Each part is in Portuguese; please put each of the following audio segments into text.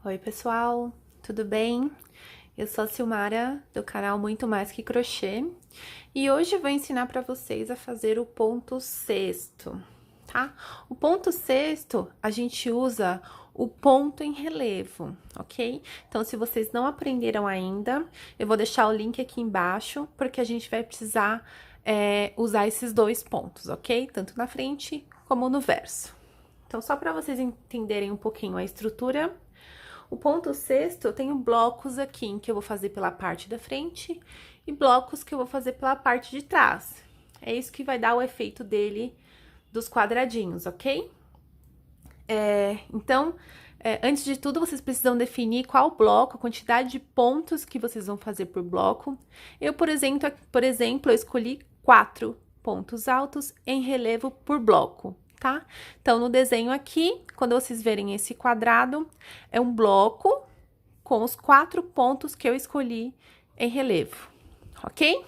Oi, pessoal, tudo bem? Eu sou a Silmara, do canal Muito Mais Que Crochê, e hoje eu vou ensinar para vocês a fazer o ponto sexto, tá? O ponto sexto, a gente usa o ponto em relevo, ok? Então, se vocês não aprenderam ainda, eu vou deixar o link aqui embaixo, porque a gente vai precisar usar esses dois pontos, ok? Tanto na frente como no verso. Então, só para vocês entenderem um pouquinho a estrutura. O ponto sexto, eu tenho blocos aqui em que eu vou fazer pela parte da frente e blocos que eu vou fazer pela parte de trás. É isso que vai dar o efeito dele dos quadradinhos, ok? Então, antes de tudo, vocês precisam definir qual bloco, a quantidade de pontos que vocês vão fazer por bloco. Eu, por exemplo, eu escolhi 4 pontos altos em relevo por bloco, tá? Então, no desenho aqui, quando vocês verem esse quadrado, é um bloco com os 4 pontos que eu escolhi em relevo, ok?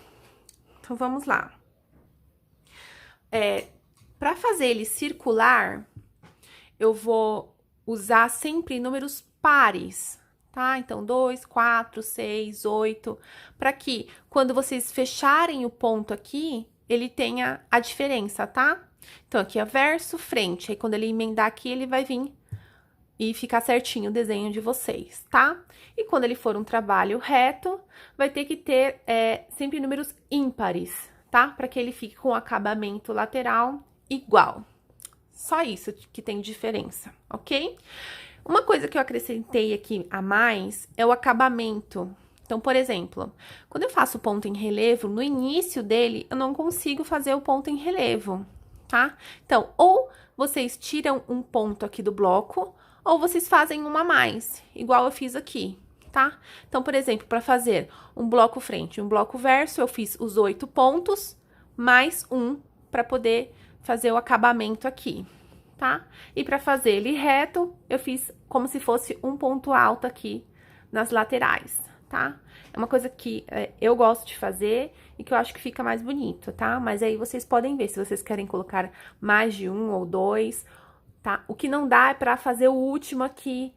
Então, vamos lá. Para fazer ele circular, eu vou usar sempre números pares, tá? Então, 2, 4, 6, 8, para que quando vocês fecharem o ponto aqui, ele tenha a diferença, tá? Então, aqui é verso, frente. Aí, quando ele emendar aqui, ele vai vir e ficar certinho o desenho de vocês, tá? E quando ele for um trabalho reto, vai ter que ter sempre números ímpares, tá? Para que ele fique com o acabamento lateral igual. Só isso que tem diferença, ok? Uma coisa que eu acrescentei aqui a mais é o acabamento. Então, por exemplo, quando eu faço ponto em relevo, no início dele, eu não consigo fazer o ponto em relevo, tá? Então, ou vocês tiram um ponto aqui do bloco, ou vocês fazem uma a mais, igual eu fiz aqui, tá? Então, por exemplo, para fazer um bloco frente e um bloco verso, eu fiz os 8 pontos, mais um, para poder fazer o acabamento aqui, tá? E para fazer ele reto, eu fiz como se fosse um ponto alto aqui nas laterais, tá? É uma coisa que eu gosto de fazer e que eu acho que fica mais bonito, tá? Mas aí vocês podem ver se vocês querem colocar mais de um ou dois, tá? O que não dá é para fazer o último aqui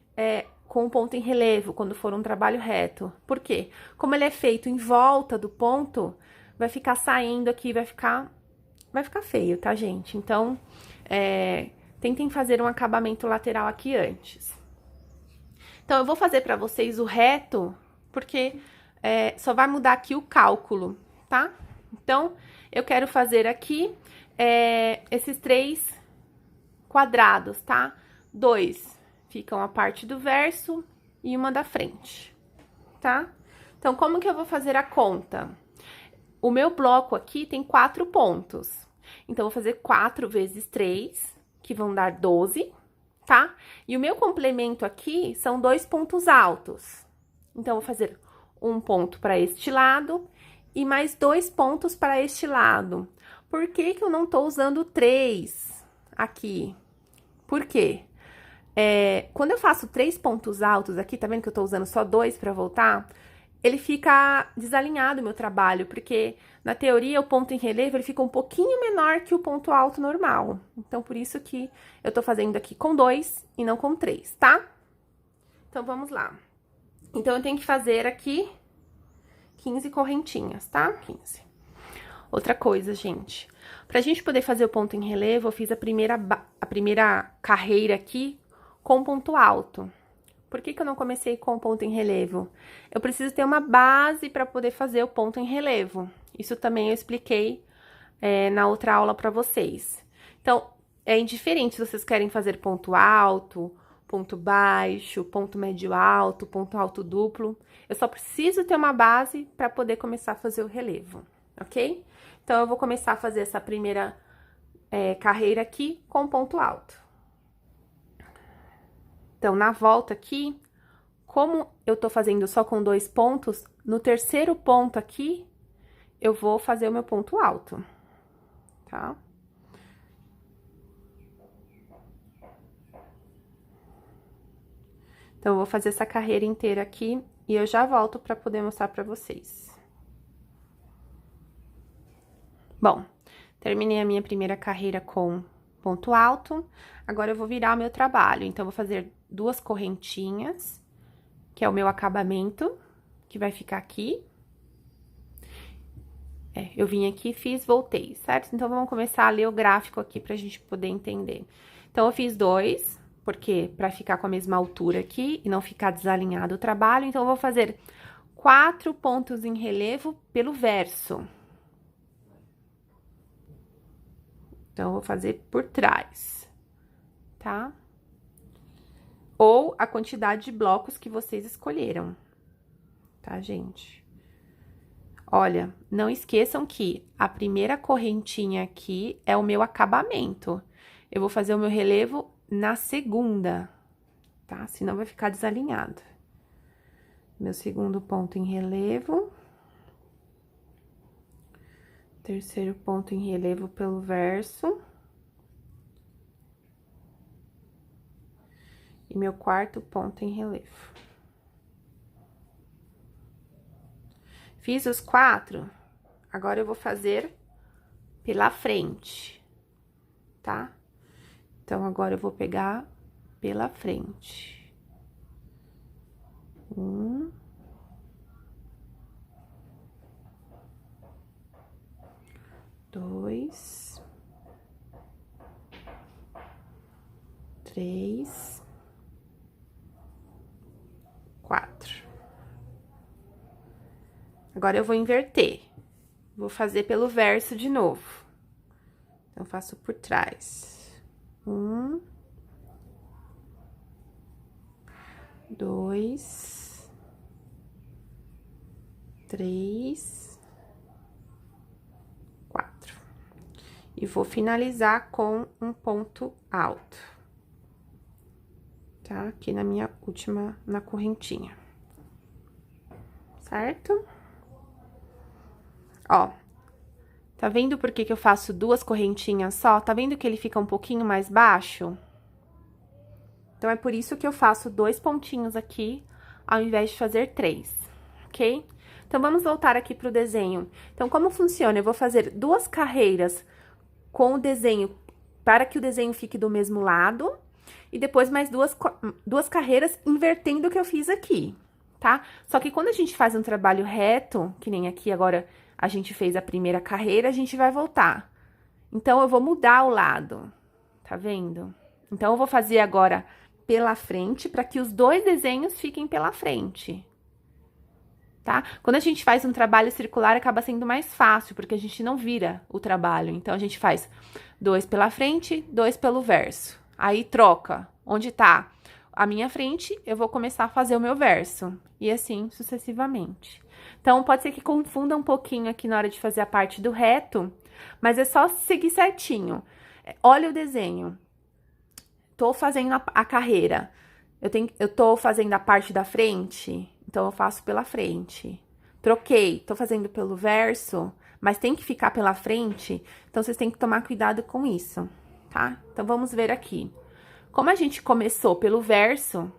com o ponto em relevo, quando for um trabalho reto. Por quê? Como ele é feito em volta do ponto, vai ficar saindo aqui, vai ficar feio, tá, gente? Então, tentem fazer um acabamento lateral aqui antes. Então, eu vou fazer pra vocês o reto, porque só vai mudar aqui o cálculo, tá? Então, eu quero fazer aqui esses 3 quadrados, tá? 2 ficam a parte do verso e uma da frente, tá? Então, como que eu vou fazer a conta? O meu bloco aqui tem 4 pontos. Então, eu vou fazer 4 vezes 3, que vão dar 12, tá? E o meu complemento aqui são 2 pontos altos. Então, eu vou fazer um ponto para este lado e mais 2 pontos para este lado. Por que que eu não tô usando 3 aqui? Por quê? Quando eu faço 3 pontos altos aqui, tá vendo que eu tô usando só 2 para voltar? Ele fica desalinhado o meu trabalho, porque na teoria o ponto em relevo ele fica um pouquinho menor que o ponto alto normal. Então, por isso que eu tô fazendo aqui com 2 e não com 3, tá? Então, vamos lá. Então, eu tenho que fazer aqui 15 correntinhas, tá? 15. Outra coisa, gente. Pra gente poder fazer o ponto em relevo, eu fiz a primeira carreira aqui com ponto alto. Por que que eu não comecei com o ponto em relevo? Eu preciso ter uma base para poder fazer o ponto em relevo. Isso também eu expliquei na outra aula para vocês. Então, é indiferente se vocês querem fazer ponto alto, ponto baixo, ponto médio alto, ponto alto duplo. Eu só preciso ter uma base para poder começar a fazer o relevo, ok? Então, eu vou começar a fazer essa primeira carreira aqui com ponto alto. Então, na volta aqui, como eu tô fazendo só com 2 pontos, no terceiro ponto aqui, eu vou fazer o meu ponto alto, tá? Então, eu vou fazer essa carreira inteira aqui e eu já volto pra poder mostrar pra vocês. Bom, terminei a minha primeira carreira com ponto alto, agora eu vou virar o meu trabalho. Então, eu vou fazer 2 correntinhas que é o meu acabamento, que vai ficar aqui. Eu vim aqui, fiz, voltei, certo? Então, vamos começar a ler o gráfico aqui pra gente poder entender. Então, eu fiz 2, porque pra ficar com a mesma altura aqui e não ficar desalinhado o trabalho, então, eu vou fazer 4 pontos em relevo pelo verso. Então, eu vou fazer por trás, tá? Ou a quantidade de blocos que vocês escolheram, tá, gente? Olha, não esqueçam que a primeira correntinha aqui é o meu acabamento. Eu vou fazer o meu relevo na segunda, tá? Senão vai ficar desalinhado. Meu segundo ponto em relevo. Terceiro ponto em relevo pelo verso. E meu quarto ponto em relevo. Fiz os 4, agora eu vou fazer pela frente, tá? Então, agora eu vou pegar pela frente. 1. 2. 3. 4. Agora, eu vou inverter. Vou fazer pelo verso de novo. Então, faço por trás. 1. 2. 3. 4. E vou finalizar com um ponto alto. Tá? Aqui na minha última, na correntinha. Certo? Ó, tá vendo por que eu faço 2 correntinhas só? Tá vendo que ele fica um pouquinho mais baixo? Então, é por isso que eu faço 2 pontinhos aqui, ao invés de fazer 3, ok? Então, vamos voltar aqui pro desenho. Então, como funciona? Eu vou fazer 2 carreiras com o desenho, para que o desenho fique do mesmo lado, e depois mais duas carreiras invertendo o que eu fiz aqui, tá? Só que quando a gente faz um trabalho reto, que nem aqui agora a gente fez a primeira carreira, a gente vai voltar. Então, eu vou mudar o lado, tá vendo? Então, eu vou fazer agora pela frente, para que os 2 desenhos fiquem pela frente, tá? Quando a gente faz um trabalho circular, acaba sendo mais fácil, porque a gente não vira o trabalho. Então, a gente faz 2 pela frente, 2 pelo verso. Aí, troca. Onde tá a minha frente, eu vou começar a fazer o meu verso. E assim, sucessivamente. Então, pode ser que confunda um pouquinho aqui na hora de fazer a parte do reto, mas é só seguir certinho. Olha o desenho. Tô fazendo a carreira. Eu tô fazendo a parte da frente, então eu faço pela frente. Troquei, tô fazendo pelo verso, mas tem que ficar pela frente, então vocês têm que tomar cuidado com isso, tá? Então, vamos ver aqui. Como a gente começou pelo verso,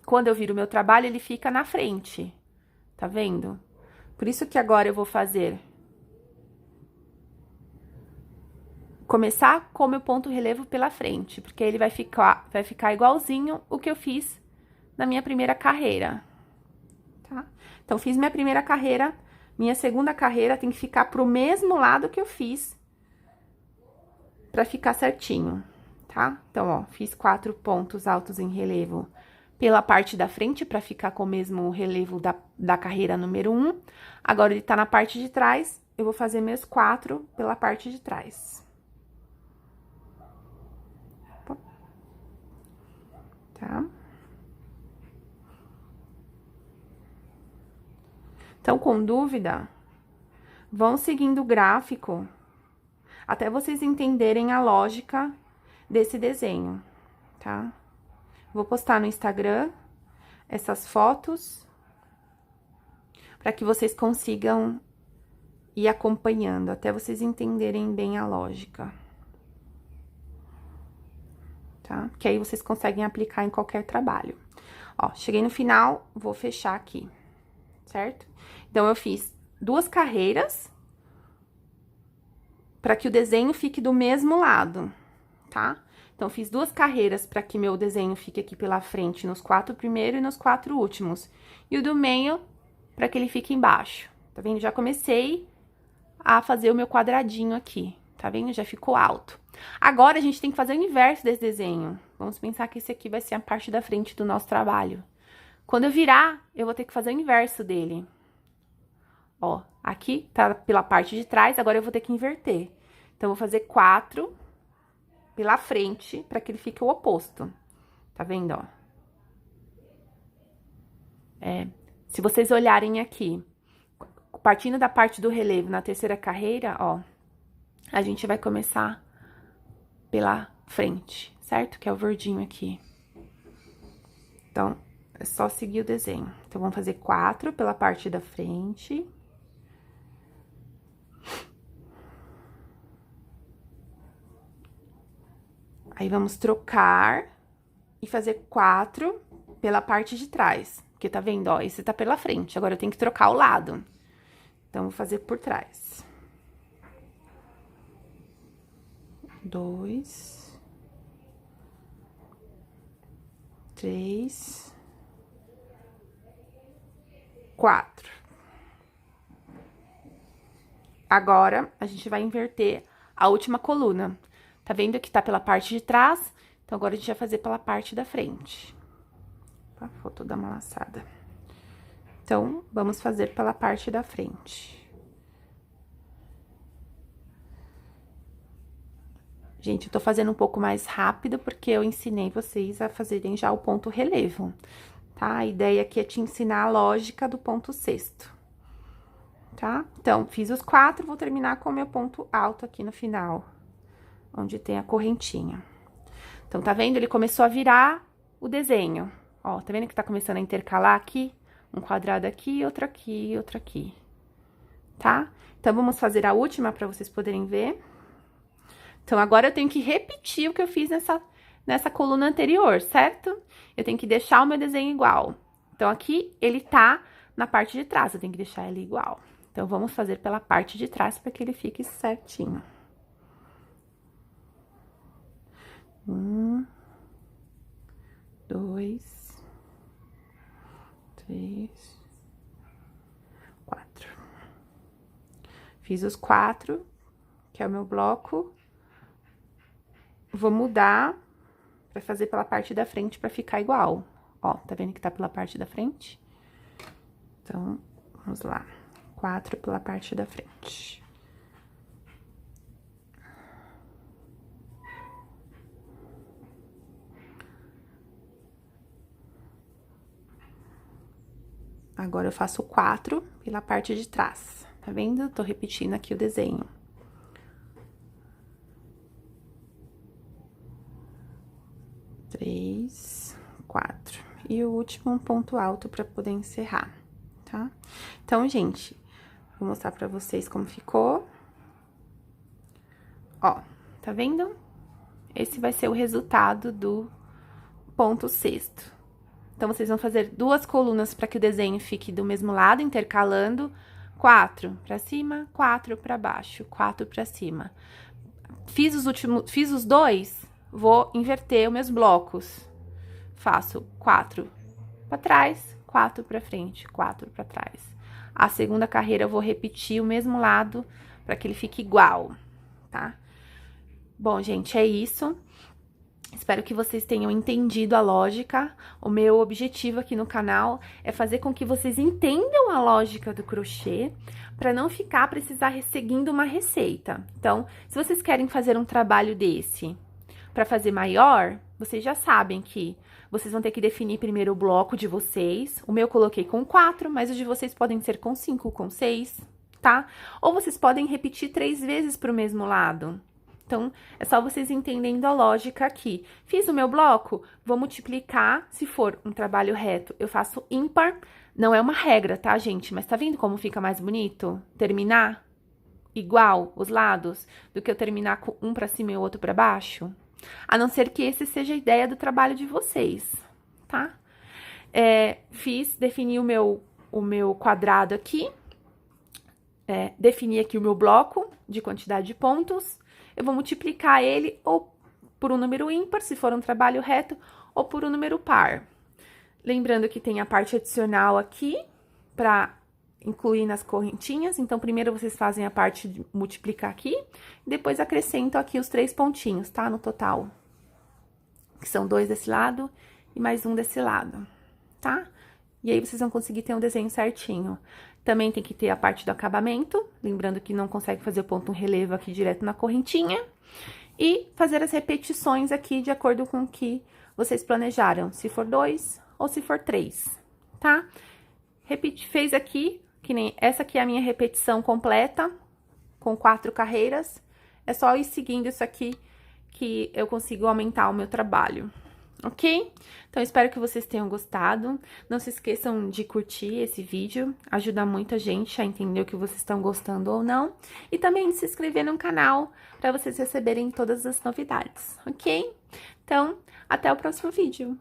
quando eu viro o meu trabalho, ele fica na frente, tá vendo? Por isso que agora eu vou começar com o meu ponto relevo pela frente, porque ele vai ficar igualzinho o que eu fiz na minha primeira carreira, tá? Então, fiz minha primeira carreira, minha segunda carreira tem que ficar pro mesmo lado que eu fiz, pra ficar certinho, tá? Então, ó, fiz 4 pontos altos em relevo pela parte da frente, pra ficar com o mesmo relevo da carreira número 1. Agora, ele tá na parte de trás, eu vou fazer meus 4 pela parte de trás. Tá? Então, com dúvida, vão seguindo o gráfico até vocês entenderem a lógica desse desenho, tá? Vou postar no Instagram essas fotos para que vocês consigam ir acompanhando, até vocês entenderem bem a lógica. Tá? Que aí vocês conseguem aplicar em qualquer trabalho. Ó, cheguei no final, vou fechar aqui, certo? Então, eu fiz 2 carreiras para que o desenho fique do mesmo lado, tá? Então, fiz 2 carreiras para que meu desenho fique aqui pela frente, nos 4 primeiros e nos 4 últimos. E o do meio, para que ele fique embaixo. Tá vendo? Já comecei a fazer o meu quadradinho aqui, tá vendo? Já ficou alto. Agora, a gente tem que fazer o inverso desse desenho. Vamos pensar que esse aqui vai ser a parte da frente do nosso trabalho. Quando eu virar, eu vou ter que fazer o inverso dele. Ó, aqui tá pela parte de trás, agora eu vou ter que inverter. Então, eu vou fazer 4 pela frente, para que ele fique o oposto. Tá vendo, ó? Se vocês olharem aqui, partindo da parte do relevo na terceira carreira, ó, a gente vai começar pela frente, certo? Que é o verdinho aqui. Então, é só seguir o desenho. Então, vamos fazer 4 pela parte da frente. Aí, vamos trocar e fazer 4 pela parte de trás. Porque tá vendo, ó, esse tá pela frente. Agora, eu tenho que trocar o lado. Então, vou fazer por trás. 2, 3, 4. Agora, a gente vai inverter a última coluna. Tá vendo que tá pela parte de trás? Então, agora a gente vai fazer pela parte da frente. Tá? Vou toda amalaçada. Então, vamos fazer pela parte da frente. Gente, eu tô fazendo um pouco mais rápido, porque eu ensinei vocês a fazerem já o ponto relevo, tá? A ideia aqui é te ensinar a lógica do ponto sexto, tá? Então, fiz os 4, vou terminar com o meu ponto alto aqui no final, onde tem a correntinha. Então, tá vendo? Ele começou a virar o desenho. Ó, tá vendo que tá começando a intercalar aqui? Um quadrado aqui, outro aqui, outro aqui, tá? Então, vamos fazer a última pra vocês poderem ver. Então, agora eu tenho que repetir o que eu fiz nessa coluna anterior, certo? Eu tenho que deixar o meu desenho igual. Então, aqui, ele tá na parte de trás, eu tenho que deixar ele igual. Então, vamos fazer pela parte de trás para que ele fique certinho. 1, 2, 3, 4. Fiz os 4, que é o meu bloco. Vou mudar pra fazer pela parte da frente pra ficar igual. Ó, tá vendo que tá pela parte da frente? Então, vamos lá. 4 pela parte da frente. Agora, eu faço 4 pela parte de trás. Tá vendo? Tô repetindo aqui o desenho. 3, 4. E o último, um ponto alto pra poder encerrar, tá? Então, gente, vou mostrar pra vocês como ficou. Ó, tá vendo? Esse vai ser o resultado do ponto sexto. Então, vocês vão fazer 2 colunas para que o desenho fique do mesmo lado, intercalando. 4 pra cima, 4 pra baixo, 4 pra cima. Fiz os 2, vou inverter os meus blocos. Faço 4 pra trás, 4 pra frente, 4 pra trás. A segunda carreira eu vou repetir o mesmo lado para que ele fique igual, tá? Bom, gente, é isso. Espero que vocês tenham entendido a lógica. O meu objetivo aqui no canal é fazer com que vocês entendam a lógica do crochê, para não precisar seguindo uma receita. Então, se vocês querem fazer um trabalho desse para fazer maior, vocês já sabem que vocês vão ter que definir primeiro o bloco de vocês. O meu eu coloquei com 4, mas os de vocês podem ser com 5, com 6, tá? Ou vocês podem repetir 3 vezes pro mesmo lado. Então, é só vocês entendendo a lógica aqui. Fiz o meu bloco, vou multiplicar. Se for um trabalho reto, eu faço ímpar. Não é uma regra, tá, gente? Mas tá vendo como fica mais bonito? Terminar igual os lados, do que eu terminar com um pra cima e o outro pra baixo. A não ser que esse seja a ideia do trabalho de vocês, tá? Defini o meu quadrado aqui. Defini aqui o meu bloco de quantidade de pontos. Eu vou multiplicar ele ou por um número ímpar, se for um trabalho reto, ou por um número par. Lembrando que tem a parte adicional aqui, para incluir nas correntinhas. Então, primeiro vocês fazem a parte de multiplicar aqui, depois acrescentam aqui os 3 pontinhos, tá? No total. Que são 2 desse lado e mais um desse lado, tá? E aí, vocês vão conseguir ter um desenho certinho. Também tem que ter a parte do acabamento, lembrando que não consegue fazer o ponto relevo aqui direto na correntinha. E fazer as repetições aqui de acordo com o que vocês planejaram, se for 2 ou se for 3, tá? Fez aqui, que nem essa aqui é a minha repetição completa, com 4 carreiras. É só ir seguindo isso aqui que eu consigo aumentar o meu trabalho, ok? Então, espero que vocês tenham gostado. Não se esqueçam de curtir esse vídeo, ajuda muito a gente a entender o que vocês estão gostando ou não. E também de se inscrever no canal, para vocês receberem todas as novidades, ok? Então, até o próximo vídeo.